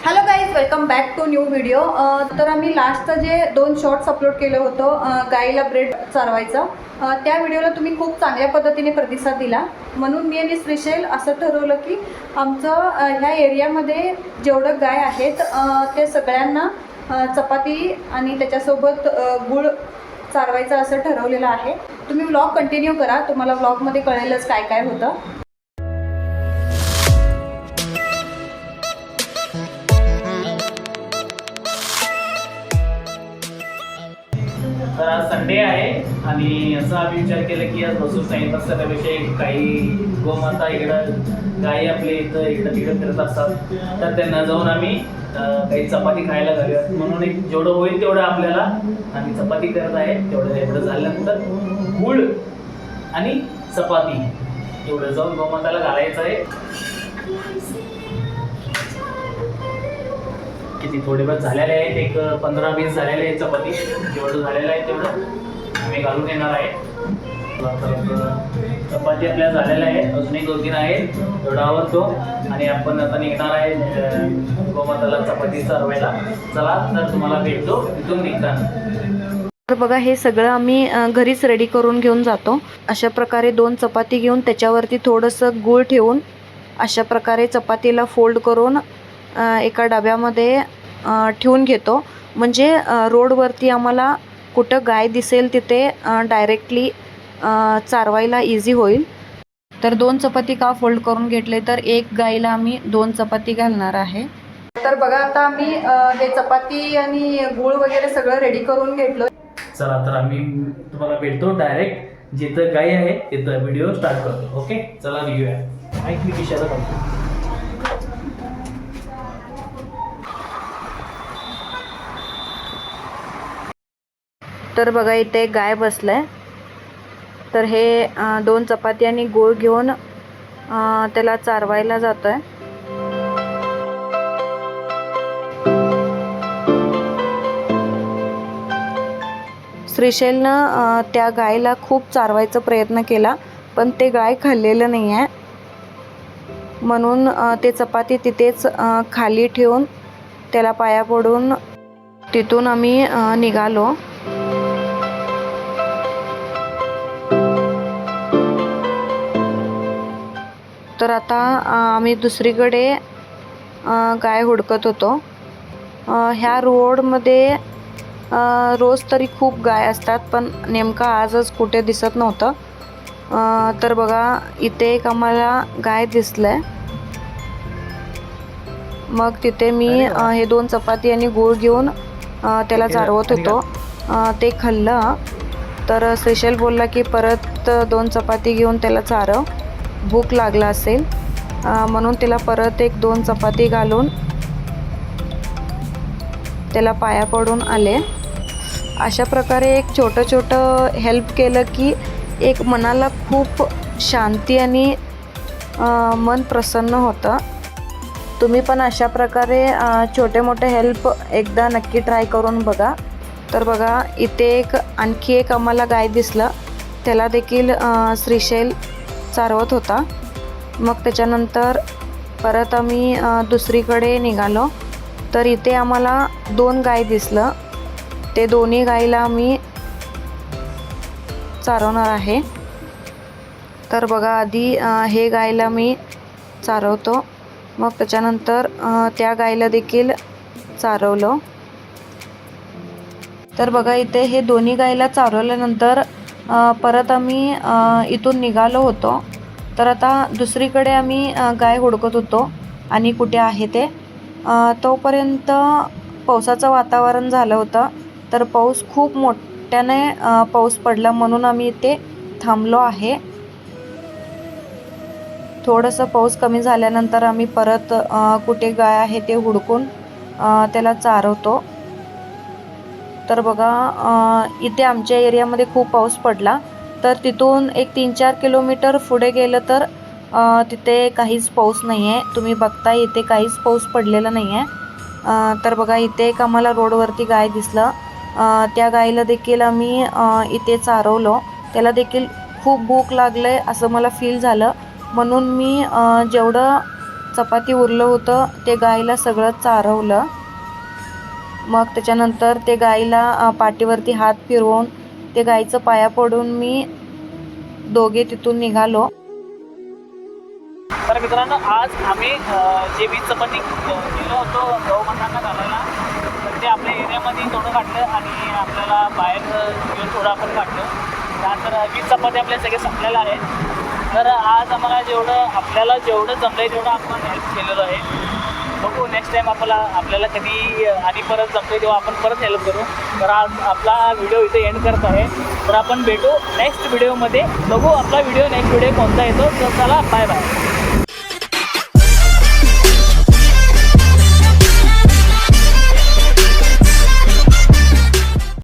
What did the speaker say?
Hello guys, welcome back to new video. तर आम्ही लास्टचं जे 2 शॉर्ट्स अपलोड केलं होतं गाईला ब्रेड चारवायचं, त्या व्हिडिओला तुम्ही खूप चांगल्या पद्धतीने प्रतिसाद दिला. म्हणून मी आणि श्रीशैल असं ठरवलं की आमचं ह्या एरियामध्ये जेवढं गाय आहेत ते सगळ्यांना चपाती आणि त्याच्यासोबत गूळ चारवायचं असं ठरवलेलं आहे. तुम्ही व्लॉग कंटिन्यू करा, तुम्हाला व्लॉगमध्ये कळेलच काय काय होतं. तर आज संडे आहे आणि असं आम्ही विचार केला की आज बसून टाइमपास करण्यापेक्षा काही गोमाता इकडं गाई आपल्या इकडं तिकडं फिरत असतात, तर त्यांना जाऊन आम्ही काही चपाती खायला घालूयात. म्हणून एक जेवढं होईल तेवढं आपल्याला आम्ही चपाती करत आहे. एवढं झाल्यानंतर गूळ आणि चपाती एवढं जाऊन गोमाताला घालायचं आहे. किती थोडेफार झालेले आहेत, एक 15-20 झालेले आहेत चपाती. जेवढं झालेलं आहे तेवढं आम्ही घालून येणार आहे. चपाती आपल्या झालेल्या आहेत, अजून एक 2-3 आहेत, तेवढा आवडतो आणि आपण आता निघणार आहे गोमाताला चपाती चारवायला. चला तर तुम्हाला भेटतो तिथून निघताना. तर बघा, हे सगळं आम्ही घरीच रेडी करून घेऊन जातो. अशा प्रकारे 2 चपाती घेऊन त्याच्यावरती थोडंसं गूळ ठेवून अशा प्रकारे चपातीला फोल्ड करून एका डब्यामध्ये ठेवून घेतो. म्हणजे रोडवरती आम्हाला कुठं गाय दिसेल तिथे डायरेक्टली चारवायला इझी होईल. तर 2 चपाती का फोल्ड करून घेतले, तर एक गाईला आम्ही 2 चपाती घालणार आहे. तर बघा, आता आम्ही हे चपाती आणि गूळ वगैरे सगळं रेडी करून घेतलं. चला तर आम्ही तुम्हाला भेटतो डायरेक्ट जिथं गाय आहे तिथं व्हिडिओ स्टार्ट करतो. ओके, चला निघूया. ऐक मी किशाला घालतो. तर बघा, इथे गाय बसलाय. तर हे 2 चपाती आणि गूळ घेऊन त्याला चारवायला जातोय. श्रीशैलनं त्या गायला खूप चारवायचा प्रयत्न केला, पण ते गाय खाल्लेलं नाही आहे. म्हणून ते चपाती तिथेच खाली ठेवून त्याला पाया पडून तिथून आम्ही निघालो. तर आता आम्ही दुसरीकडे गाय हुडकत होतो. ह्या रोडमध्ये रोज तरी खूप गाय असतात, पण नेमका आजच कुठे दिसत नव्हतं. तर बघा, इथे एक आम्हाला गाय दिसलंय. मग तिथे मी हे 2 चपाती आणि गूळ घेऊन त्याला चारवत होतो. ते खाल्लं तर श्रीशैल बोलला की परत 2 चपाती घेऊन त्याला चारव, भूक लागला असेल. म्हणून त्याला परत एक 2 चपाती घालून त्याला पाया पडून आले. अशा प्रकारे एक छोटं हेल्प केलं की एक मनाला खूप शांती आणि मन प्रसन्न होतं. तुम्ही पण अशा प्रकारे छोटे मोठे हेल्प एकदा नक्की ट्राय करून बघा. तर बघा, इथे आणखी एक आम्हाला गाय दिसलं. त्याला देखील श्रीशैल चारवत होता. मग त्याच्यानंतर परत आम्ही दुसरीकडे निघालो. तर इथे आम्हाला 2 गाय दिसलं. ते दोन्ही गाईला आम्ही चारवणार आहे. तर बघा, आधी हे गायला मी चारवतो, मग त्याच्यानंतर त्या गायला देखील चारवलं. तर बघा, इथे हे दोन्ही गायला चारवल्यानंतर परत आम्ही इथून निघालो होतो. तर आता दुसरीकडे आम्ही गाय हुडकत होतो आणि कुठे आहे ते. तोपर्यंत पावसाचं वातावरण झालं होतं. तर पाऊस खूप मोठ्याने पाऊस पडला, म्हणून आम्ही इथे थांबलो आहे. थोडंसं पाऊस कमी झाल्यानंतर आम्ही परत कुठे गाय आहे ते हुडकून त्याला चारवतो. तर बघा, इथे आमच्या एरियामध्ये खूप पाऊस पडला. तर तिथून एक 3-4 किलोमीटर पुढे गेलं तर तिथे काहीच पाऊस नाही आहे. तुम्ही बघता, इथे काहीच पाऊस पडलेला नाही आहे. तर बघा, इथे एक आम्हाला रोडवरती गाय दिसलं. त्या गायीला देखील आम्ही इथे चारवलो. त्याला देखील खूप भूक लागलं आहे असं मला फील झालं. म्हणून मी जेवढं चपाती उरलं होतं ते गाईला सगळं चारवलं. मग त्याच्यानंतर ते गाईला पाठीवरती हात फिरवून ते गाईचं पाया पडून मी दोघे तिथून निघालो. तर मित्रांनो, आज आम्ही जे वीज चपाती केलं होतो गौमातांना घालायला, तर ते आपल्या एरियामध्ये थोडं काढलं आणि आपल्याला बाहेर घेऊन थोडं आपण काढलं. त्यानंतर वीज चपाती आपल्या सगळे संपलेलं आहे. तर आज आम्हाला आपल्याला जेवढं जमलं आहे तेवढं आपण हेल्प केलेलं आहे. बघू नेक्स्ट टाईम आपल्याला कधी आणि परत जमतो तेव्हा आपण परत हेल्प करू. तर आज आपला व्हिडिओ इथे एंड करत आहे. तर आपण भेटू नेक्स्ट व्हिडिओमध्ये. बघू आपला नेक्स्ट व्हिडिओ कोणता येतो. तर चला, बाय बाय.